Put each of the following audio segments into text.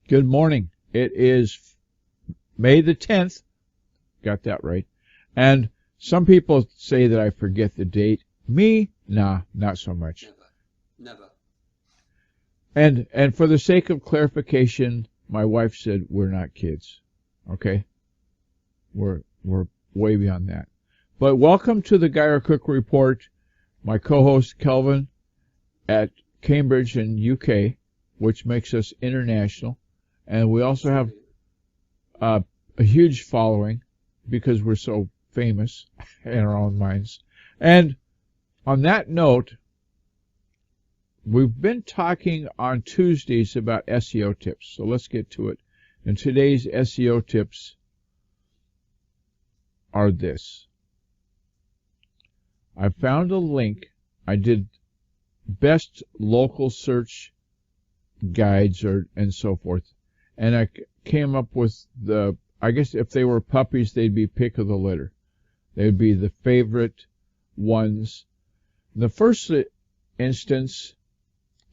Good morning. It is May the 10th. Got that right. And some people say that I forget the date. Me? Nah, not so much. Never. And for the sake of clarification, my wife said we're not kids. Okay? We're way beyond that. But welcome to the Geyer Cook Report. My co-host Kelvin at Cambridge in UK, which makes us international. And we also have a huge following because we're so famous in our own minds. And on that note, we've been talking on Tuesdays about SEO tips. So let's get to it. And today's SEO tips are this. I found a link. I did best local search guides and so forth. And I came up with I guess if they were puppies, they'd be pick of the litter. They'd be the favorite ones. In the first instance,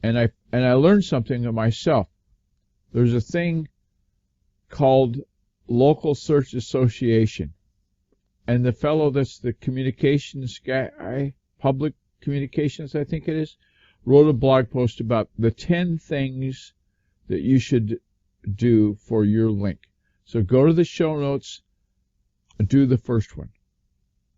and I learned something of myself. There's a thing called Local Search Association. And the fellow that's the communications guy, public communications, I think it is, wrote a blog post about the 10 things that you should do for your link. So go to the show notes and do the first one,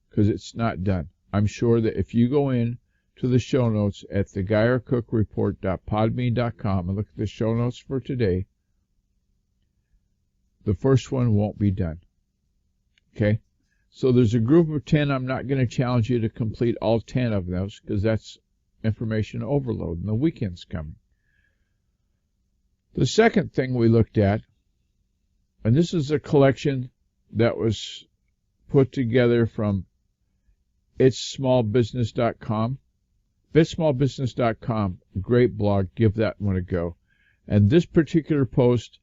because it's not done. I'm sure that if you go in to the show notes at thegeyercookreport.podbean.com and look at the show notes for today, the first one won't be done. Okay? So there's a group of 10. I'm not going to challenge you to complete all 10 of those, because that's information overload, and the weekend's coming. The second thing we looked at, and this is a collection that was put together from itssmallbusiness.com. Itssmallbusiness.com, great blog. Give that one a go. And this particular post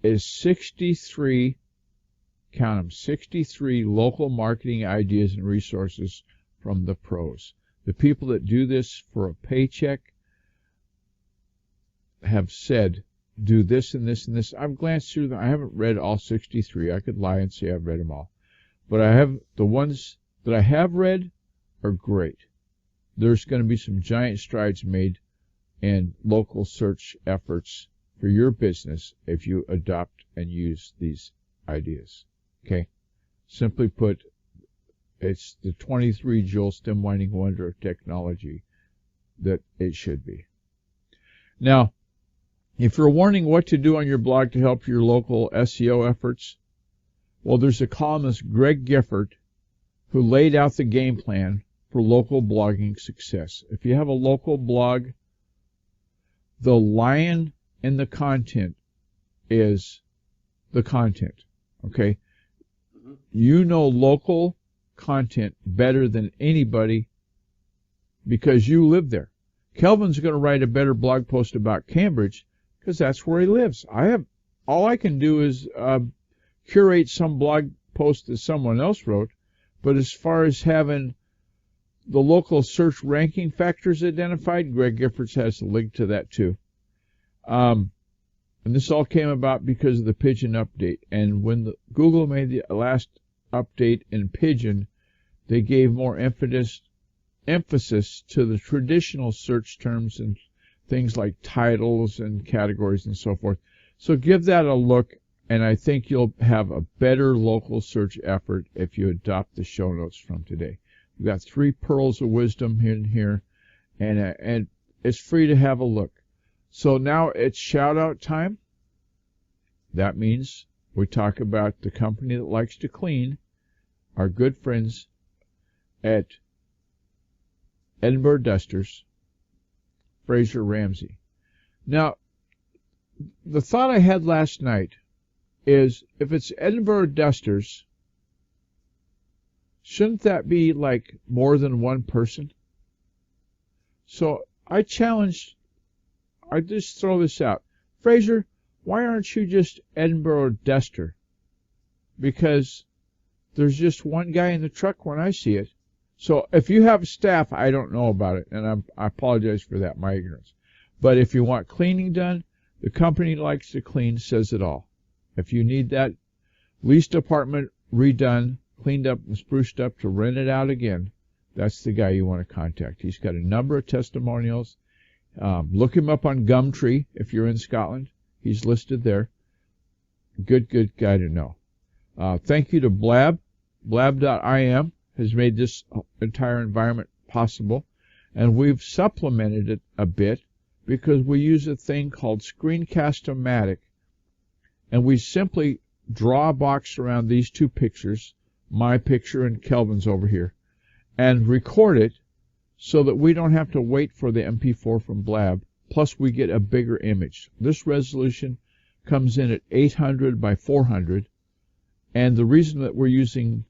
is 63, count them, 63 local marketing ideas and resources from the pros. The people that do this for a paycheck have said, do this and this and this. I've glanced through them. I haven't read all 63. I could lie and say I've read them all. But I have the ones that I have read are great. There's going to be some giant strides made in local search efforts for your business if you adopt and use these ideas. Okay? Simply put, it's the 23 jewel stem winding wonder of technology that it should be. Now, if you're wondering what to do on your blog to help your local SEO efforts, well, there's a columnist, Greg Gifford, who laid out the game plan for local blogging success. If you have a local blog, the lion in the content is the content. Okay? You know local content better than anybody because you live there. Kelvin's going to write a better blog post about Cambridge because that's where he lives. All I can do is curate some blog post that someone else wrote, but as far as having the local search ranking factors identified, Greg Giffords has a link to that too. And this all came about because of the Pigeon update. And when Google made the last update in Pigeon, they gave more emphasis to the traditional search terms and things like titles and categories and so forth. So give that a look, and I think you'll have a better local search effort if you adopt the show notes from today. We've got 3 pearls of wisdom in here, and it's free to have a look. So now it's shout-out time. That means we talk about the company that likes to clean, our good friends at Edinburgh Dusters, Fraser Ramsey. Now, the thought I had last night is, if it's Edinburgh Dusters, shouldn't that be like more than one person? So I just throw this out. Fraser, why aren't you just Edinburgh Duster? Because there's just one guy in the truck when I see it. So if you have staff, I don't know about it, and I apologize for that, my ignorance. But if you want cleaning done, The company likes to clean says it all. If you need that leased apartment redone, cleaned up and spruced up to rent it out again, that's the guy you want to contact. He's got a number of testimonials. Look him up on Gumtree if you're in Scotland. He's listed there. Good guy to know. Thank you to Blab. Blab.im has made this entire environment possible, and we've supplemented it a bit because we use a thing called Screencast-O-Matic, and we simply draw a box around these two pictures, my picture and Kelvin's over here, and record it so that we don't have to wait for the MP4 from Blab, plus we get a bigger image. This resolution comes in at 800 by 400, and the reason that we're using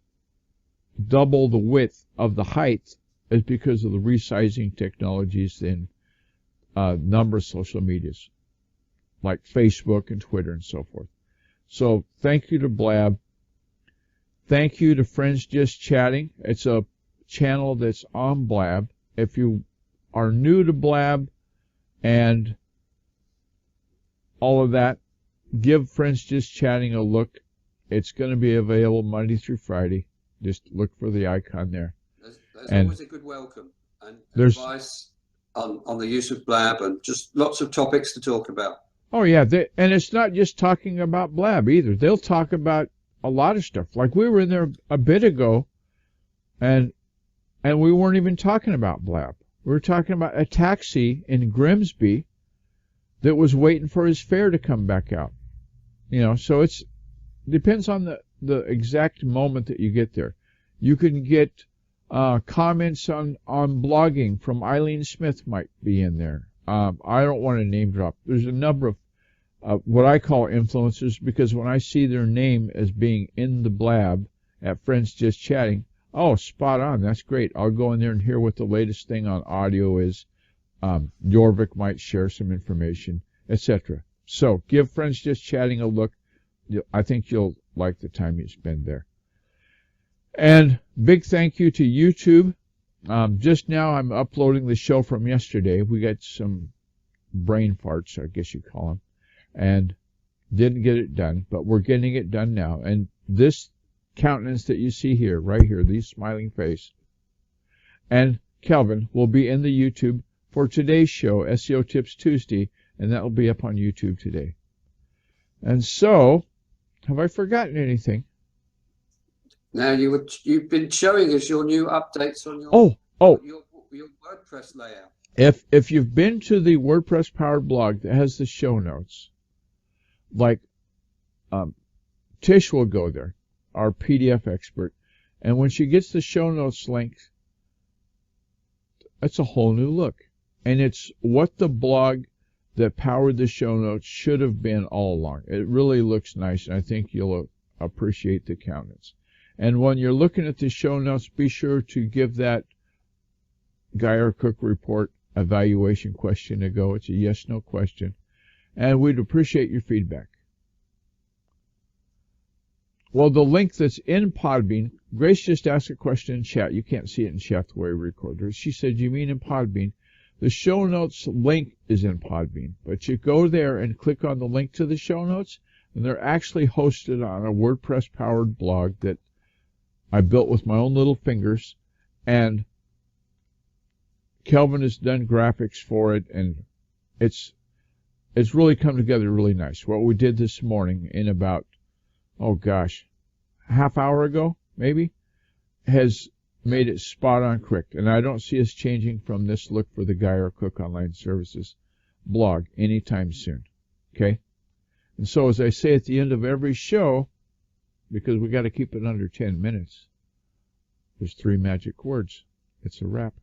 double the width of the height is because of the resizing technologies in a number of social medias, like Facebook and Twitter and so forth. So thank you to Blab. Thank you to Friends Just Chatting. It's a channel that's on Blab. If you are new to Blab and all of that, give Friends Just Chatting a look. It's going to be available Monday through Friday. Just look for the icon there. There's always a good welcome and advice on the use of Blab, and just lots of topics to talk about. Oh, yeah. And it's not just talking about Blab either. They'll talk about a lot of stuff. Like we were in there a bit ago, and we weren't even talking about Blab. We were talking about a taxi in Grimsby that was waiting for his fare to come back out. You know, so it's depends on the exact moment that you get there. You can get comments on blogging from Eileen Smith might be in there. I don't want to name drop. There's a number of what I call influencers, because when I see their name as being in the Blab at Friends Just Chatting, oh, spot on, that's great. I'll go in there and hear what the latest thing on audio is. Jorvik might share some information, etc. So give Friends Just Chatting a look. I think you'll like the time you spend there. And big thank you to YouTube. Just now I'm uploading the show from yesterday. We got some brain farts, I guess you call them, and didn't get it done, but we're getting it done now. And this countenance that you see here, right here, this smiling face, and Kelvin will be in the YouTube for today's show, SEO Tips Tuesday, and that will be up on YouTube today. And so, have I forgotten anything? Now you've been showing us your new updates on your WordPress layout. If you've been to the WordPress powered blog that has the show notes, like Tish will go there, our PDF expert, and when she gets the show notes link, it's a whole new look, and it's what the blog that powered the show notes should have been all along. It really looks nice, and I think you'll appreciate the countenance. And when you're looking at the show notes, be sure to give that Guy or Cook report evaluation question a go. It's a yes/no question, and we'd appreciate your feedback. Well, the link that's in Podbean, Grace just asked a question in chat. You can't see it in chat the way we record it. She said, you mean in Podbean? The show notes link is in Podbean, but you go there and click on the link to the show notes, and they're actually hosted on a WordPress-powered blog that I built with my own little fingers, and Kelvin has done graphics for it, and it's really come together really nice. What we did this morning in about, oh gosh, half hour ago, maybe, has made it spot on correct. And I don't see us changing from this look for the Guy or Cook Online Services blog anytime soon. Okay? And so as I say at the end of every show, because we got to keep it under 10 minutes, there's 3 magic words. It's a wrap.